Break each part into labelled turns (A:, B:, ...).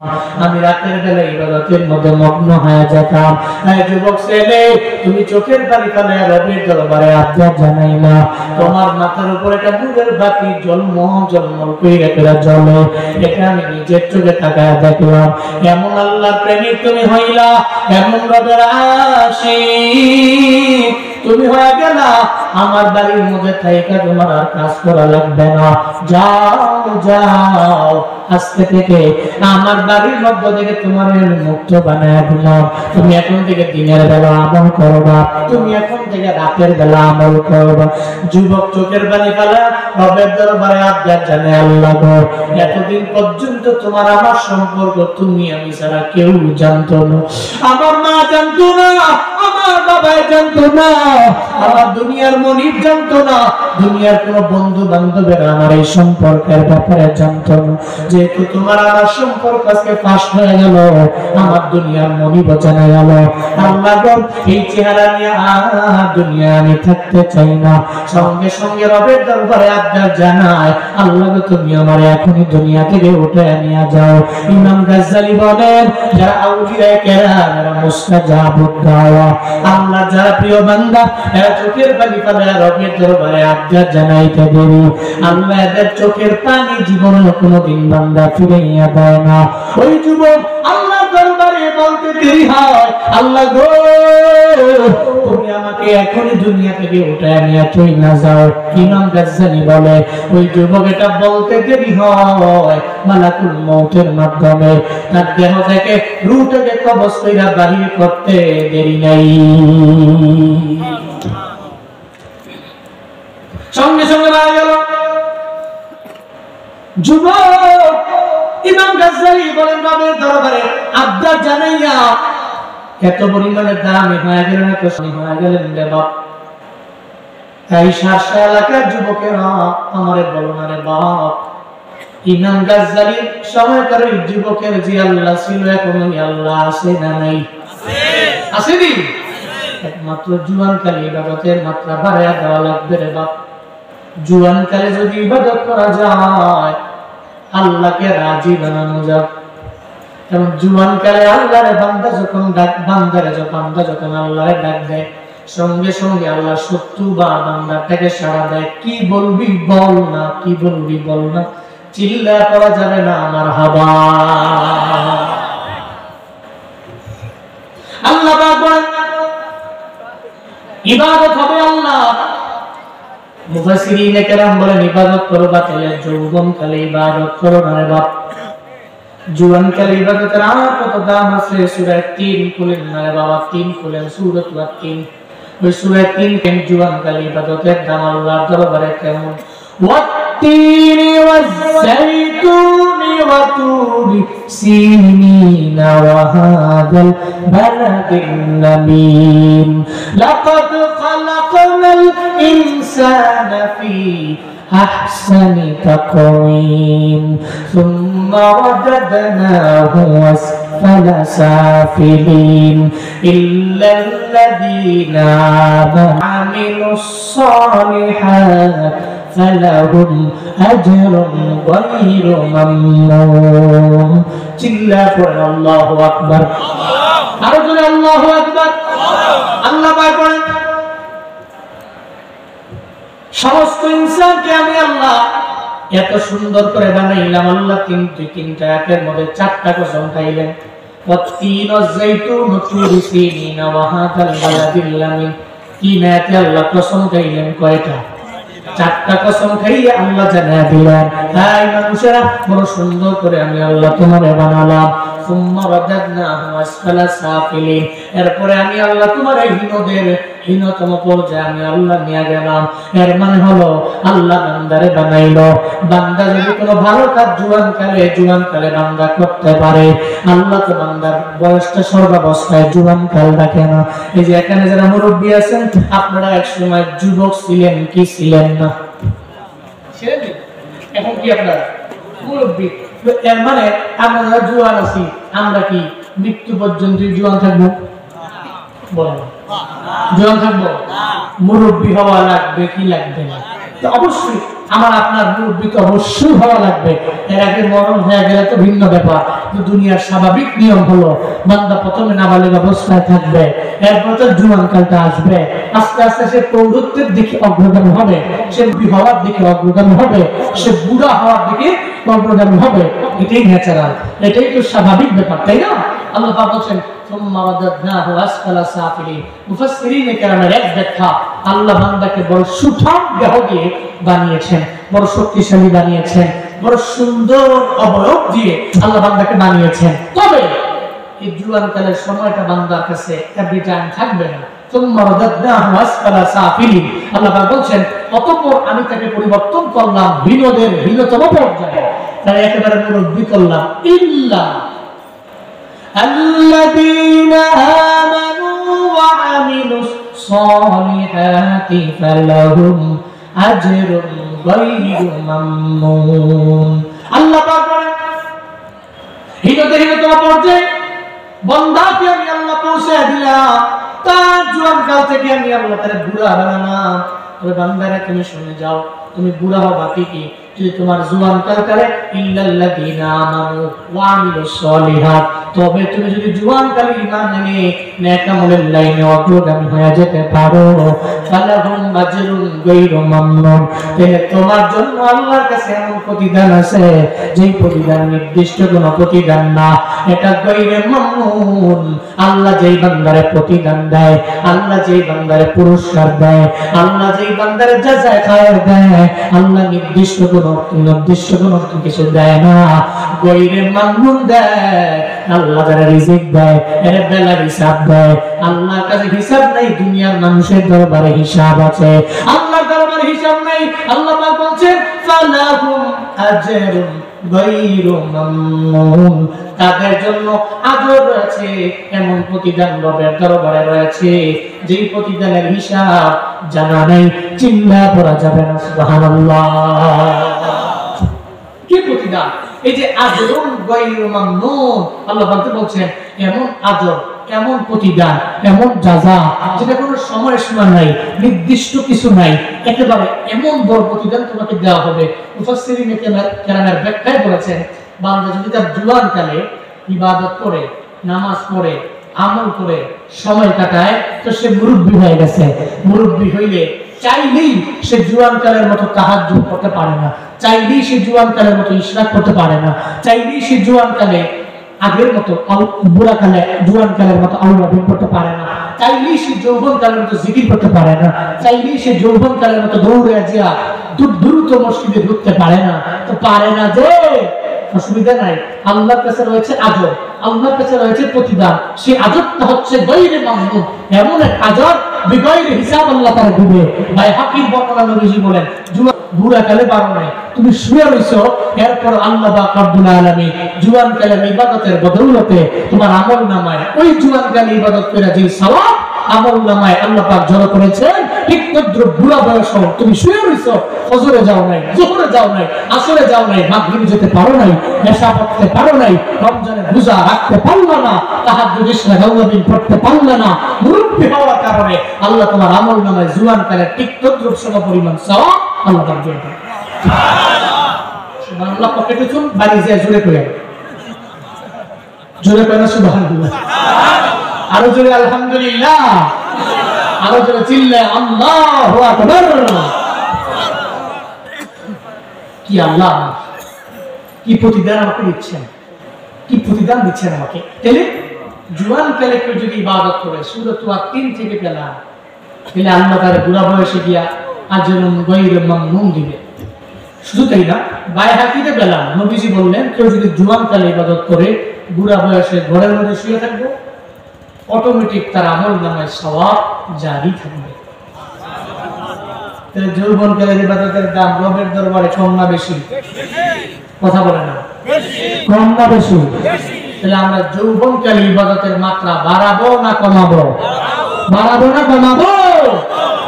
A: আমি রাতের বেলা ইবাদতের মধ্যে মগ্ন হয়ে যেতাম। যুবক ছেলে, তুমি চোখের পানি ফেলে রবের দরবারে আবদার জানাইলা, তোমার মাথার উপর একটা নূরের বাতি ঝলমল কইরা জ্বলে, এটা আমি নিজের চোখে তাকায় দেখলাম। এমন আল্লাহর প্রেমিক তুমি হইলা, এমন রবের আশিক তুমি হয়ে গেলা, আমার বাড়ির মধ্যে থাইকা তোমার আর কাজ করা লাগবে না। যাও আজকে থেকে আমার বাড়ির মধ্য থেকে তোমার মুক্ত বানায় দিলাম। তুমি এখন থেকে দিনের বেলা আমল করবা, তুমি এখন থেকে রাতের বেলা আমল করবা। যুবক চোখের পানি ফেলা রবের দরবারে আবদার জানে, আল্লাহ গো, এতদিন পর্যন্ত তোমার আমার সম্পর্ক তুমি আমি ছাড়া কেউ জানতো না। আমার মা জানতো না, আমার বাবা জানতো না, আমার দুনিয়ার মনিব জানতো না, দুনিয়ার কোন বন্ধু বান্ধবেরা আমার এই সম্পর্কের ব্যাপারে জানতো না। যেহেতু তোমার আমার সম্পর্ক আজকে ফাঁস হয়ে গেল, আমার দুনিয়ার মনিব জানা গেল, আল্লাহ গো, এই চেহারা নিয়ে আর দুনিয়া আমি থাকতে চাই না। সঙ্গে সঙ্গে রবের দরবারে আবদার জানায়, আল্লাহ গো, তুমি আমার এখনই দুনিয়া থেকে উঠে নিয়ে যাও। ইমাম গাজ্জালী বলেন, যারা আউলিয়া কেরাম এরা মুস্তাজাবুদ দাওয়া, আল্লাহ যারা প্রিয় বান্দা এরা চোখের পানি ফেলে রবের দরবারে আবদার জানাইতে দেরি, আল্লাহ এদের চোখের পানি জীবনে কোনোদিন বান্দা ফিরাইয়া দেয় না। ওই যুবক আল্লাহর দরবারে বলতে দেরি হয়, আল্লাহ গো, তুমি আমাকে এখনই দুনিয়া থেকে উঠায় নিয়ে চলে না যাও। ইমাম গাজ্জালী বলে, ওই যুবক এটা বলতে দেরি হয়, মালাকুল মউতের মাধ্যমে তার দেহ থেকে রূহটাকে কবজ কইরা বাহির করতে দেরি নাই। সঙ্গে সঙ্গে মারা গেল যুবক। ইমাম গাজ্জালী বলেন, রবের দরবারে আবদার জানাইয়া এত পরিমাণে দামি হয়ে গেলেন, এত শনি হয়ে গেলেন রে বাপ। এই শাসা এলাকার যুবকেরা আমারে বলো না রে বাপ, ইমাম গাজ্জালীর সময়কার ওই যুবকের যে আল্লাহ ছিল, এখন ওই আল্লাহ আছে না নাই? আসেনি? একমাত্র জুয়ানকালে ইবাদতের মাত্রা বাড়াইয়া দেওয়া লাগবে রে বাপ। জুয়ানকালে যদি ইবাদত করা যায়, আল্লাহকে রাজি বানানো যায়। কারণ জুয়ানকালে আল্লাহরে বান্দা যখন বান্দা যখন আল্লাহরে ডাক দেয়, সঙ্গে সঙ্গে আল্লাহ 70 বার বান্দাটাকে সাড়া দেয়। কি বলবি বল না, কি বলবি বল না, চিল্লা করা যাবে না আমার হাবা। আল্লাহ বলেন ইবাদত হবে আল্লাহ। মুফাসসিরিন কেরাম বলেন, ইবাদত করবা তাহলে যৌবন কালে ইবাদত করো না রে বাপ। জুয়ান কালে ইবাদতের আর কত দাম আছে। সূরা 3 খুলেন না রে বাবা, 3 খুলেন, সূরা 3। ওই সূরা 3 কেন জুয়ান কালে ইবাদতের দাম আল্লাহর দরবারে কেমন। والتين والزيتون وطور سينين وهذا البلد النميم لقد خلقنا الإنسان في أحسن تقويم ثم رددناه أسفل سافلين إلا الذين آمنوا وعملوا الصالحات فلهم أجر غير ممنون. চিল্লা পড়েন আল্লাহু আকবার। আরো জোরে আল্লাহু আকবার। আল্লাহ পাক বলেন, সমস্ত ইনসানকে আমি আল্লাহ এত সুন্দর করে বানাইলাম। আল্লাহ তিনটা একের মধ্যে 4টা কসম খাইলেন। والتين والزيتون وطور سينين وهذا البلد الأمين। 3 আয়াতে আল্লাহ কসম খাইলেন কয়টা? 4টা কসম খাইয়ে আল্লাহ জানায় দিলেন, হাই মানুষেরা, বড় সুন্দর করে আমি আল্লাহ তোমারে বানালাম। সুম্মা রাদাদনাহু আসফালা সাফিলিন। এরপরে আমি আল্লাহ তোমার এই হীনতম পর্যায়ে আমি আল্লাহ নিয়ে গেলাম। এর মানে হলো আল্লাহ বান্দারে বানাইলো। বান্দা যদি কোনো ভালো কাজ জুয়ানকালে বান্দা করতে পারে, আল্লাহ তো বান্দার বয়সটা সর্বাবস্থায় জুয়ানকাল রাখে না। এই যে এখানে যারা মুরব্বী আছেন, আপনারা এক সময় যুবক ছিলেন কি ছিলেন না? এখন কি আপনারা মুরব্বী? এর মানে আমরা জুয়ান আছি, আমরা কি মৃত্যু পর্যন্ত জুয়ান থাকবো? বলেন, জুয়ান থাকবো? মুরব্বী হওয়া লাগবে কি লাগবে না? তো অবশ্যই আমার আপনার মুরব্বী তো অবশ্যই হওয়া লাগবে। এর আগে মরণ হয়ে গেলে তো ভিন্ন ব্যাপার, কিন্তু দুনিয়ার স্বাভাবিক নিয়ম হলো বান্দা প্রথমে নাবালিগ অবস্থায় থাকবে, এরপর তো জুয়ানকালটা আসবে, আস্তে আস্তে সে প্রৌঢ়ত্বের দিকে অগ্রগামী হবে, সে হওয়ার দিকে অগ্রগামী হবে, সে বুড়া হওয়ার দিকে অগ্রগামী হবে। এটাই ন্যাচারাল, এটাই তো স্বাভাবিক ব্যাপার, তাই না? আল্লাহ পাক বলেন আল্লাহ বান্দাকে বড় সুঠাম দেহ দিয়ে বানিয়েছেন, বড় শক্তিশালী বানিয়েছেন, বড় সুন্দর অবয়ব দিয়ে আল্লাহ বান্দাকে বানিয়েছেন। তবে এই জুয়ানকালের সময়টা বান্দার কাছে এভরি টাইম থাকবে না। আল্লাহ পাক বলছেন অতঃপর আমি তাকে পরিবর্তন করলাম হীনদের হীনতম পর্যায়ে, তাই একেবারে মুরব্বী করলাম। ইল্লা الذين آمنوا وعملوا الصالحات فلهم أجر غير ممنون। আল্লাহ পাক বলেন হীনতম পর্যায়ে বান্দাকে আমি আল্লাহ পৌঁছে দিলাম, তার জুয়ানকাল থেকে আমি আল্লাহ তারে বুড়া বানালাম। তবে বান্দারা তুমি শুনে যাও, তুমি বুড়া হবা ঠিকই, যদি তোমার জুয়ানকাল কালে ইল্লাল্লাযীনা আমানু ওয়া আমিলুস সলিহাত, তবে তুমি যদি জুয়ানকালে ঈমান এনে নেক আমলের লাইনে অগ্রগামী হয়ে যেতে পারো, ফালাহুম আজরুন গায়রু মামনুন, তাহলে তোমার জন্য আল্লাহর কাছে এমন প্রতিদান আছে যেই প্রতিদান নির্দিষ্ট কোনো প্রতিদান না, এটা গায়রে মামনুন। আল্লাহ যেই বান্দারে প্রতিদান দেয়, আল্লাহ যেই বান্দারে পুরস্কার দেয়, আল্লাহ যেই বান্দারে জাযায়ে খায়ের দেয়, আল্লাহ নির্দিষ্ট কোনো কিছু দেয় না, গায়রে মামনুন দেয়। আল্লাহ যারা রিজিক দেয় এর বেলা হিসাব দেয়, আল্লাহর কাছে হিসাব নাই, দুনিয়ার মানুষের দরবারে হিসাব আছে, আল্লাহর দরবারে হিসাব নাই। আল্লাহ পাক বলেন ফালাহুম আজরুন গায়রু মামনুন, তাদের জন্য আজর রয়েছে, এমন প্রতিদান রবের দরবারে রয়েছে যেই প্রতিদানের হিসাব জানা নাই, চিল্লা পড়া যাবে না সুবহানাল্লাহ। কি প্রতিদান? এই যে আজরুন গায়রু মামনুন, আল্লাহ বলছেন এমন আজর, এমন প্রতিদান, এমন জাযা যেটা কোনো সময় সীমা নাই, নির্দিষ্ট কিছু নাই, একেবারে এমন বড় প্রতিদান তোমাকে দেওয়া হবে। মুফাসসিরিনে কেরামের ব্যাখ্যায় বলেছেন বান্দা যদি তার জুয়ানকালে ইবাদত করে, নামাজ পড়ে, আমল করে সময় কাটায়, তো সে মুরব্বী হয়ে গেছে। মুরব্বী হইলে চাইলেই সে জুয়ানকালের মতো তাহাজ্জুদ করতে পারে না, চাইলেই সে জুয়ানকালের মতো ইশরাক করতে পারে না, চাইলেই সে জুয়ানকালে আগের মতো বুড়াকালে জুয়ানকালের মতো আল্লাহ করতে পারে না, চাইলেই সে যৌবনকালের মতো জিকির করতে পারে না, চাইলেই সে যৌবনকালের মতো দৌড়ে জিয়া দ্রুত মসজিদে ঢুকতে পারে না। তো পারে না যে অসুবিধা নাই, আল্লাহর কাছে রয়েছে আজর, আল্লাহর কাছে রয়েছে প্রতিদান। সেই আজরটা হচ্ছে গায়রে মামনুন, এমন এক আজর বিগায়রে হিসাব আল্লাহ তাআলা দিবে। বাইহাকীর বর্ণনা নবীজি বলেন বুড়াকালে পারো নাই, তুমি শুয়ে রইছো, এরপর আল্লাহ পাক রব্বুল আলামিন জুয়ানকালের ইবাদতের বদৌলতে তোমার আমলনামায় ওই জুয়ানকালে ইবাদত করে যে সওয়াব আমলনামায় আল্লাহ পাক জড়ো করেছেন, ঠিক তদ্র বুড়া বয়স তুমি শুয়ে রইছো, ফজরে যাও নাই, যোহরে যাও নাই, আসরে যাও নাই, মাগরিবে যেতে পারো নাই, এশা পড়তে পারো নাই, রমজানের রোজা রাখতে পারলো না, তাহাজ্জুদ ইশরা গাওয়াবিন পড়তে পারলো না, মুরব্বি হওয়ার কারণে আল্লাহ তোমার আমলনামায় জুয়ানকালের ঠিক তদ্র সমপরিমাণ সওয়াব আল্লাহ পাক জড়ো করেন। সুবহানাল্লাহ। পকেটে চুন বাড়ি যায় জোরে করে, জোরে করে সুবহানাল্লাহ, আরো জোরে আলহামদুলিল্লাহ, আরো জোরে চিল্লা আল্লাহু আকবার। কি আল্লাহ, কি প্রতিদান আমাকে দিচ্ছেন, কি প্রতিদান দিচ্ছেন আমাকে। তাহলে জুয়ানকালে কেউ যদি ইবাদত করে সূরা 3 থেকে পেলাম, তাহলে আল্লাহ তার বুড়া বয়সে গিয়া আজরুন গায়রু মামনুন দিবে। শুধু তাই না, বাইহাকীতে পেলাম নবীজি বললেন কেউ যদি জুয়ানকালে ইবাদত করে বুড়া বয়সে ঘরের মধ্যে শুয়ে থাকবে, অটোমেটিক তার আমলনামায় সওয়াব জারি থাকবে। তাহলে যৌবনকালের ইবাদতের দাম রবের দরবারে কম না বেশি? কথা বলে না, কম না বেশি? তাহলে আমরা যৌবনকালে ইবাদতের মাত্রা বাড়াবো না কমাবো? বাড়াবো না কমাবো?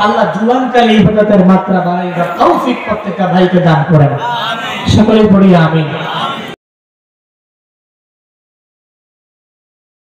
A: আল্লাহ জুয়ানকালে ইবাদতের মাত্রা বাড়াইবার তৌফিক প্রত্যেকটা ভাইকে দান করেন। সকলে পড়ি আমিন।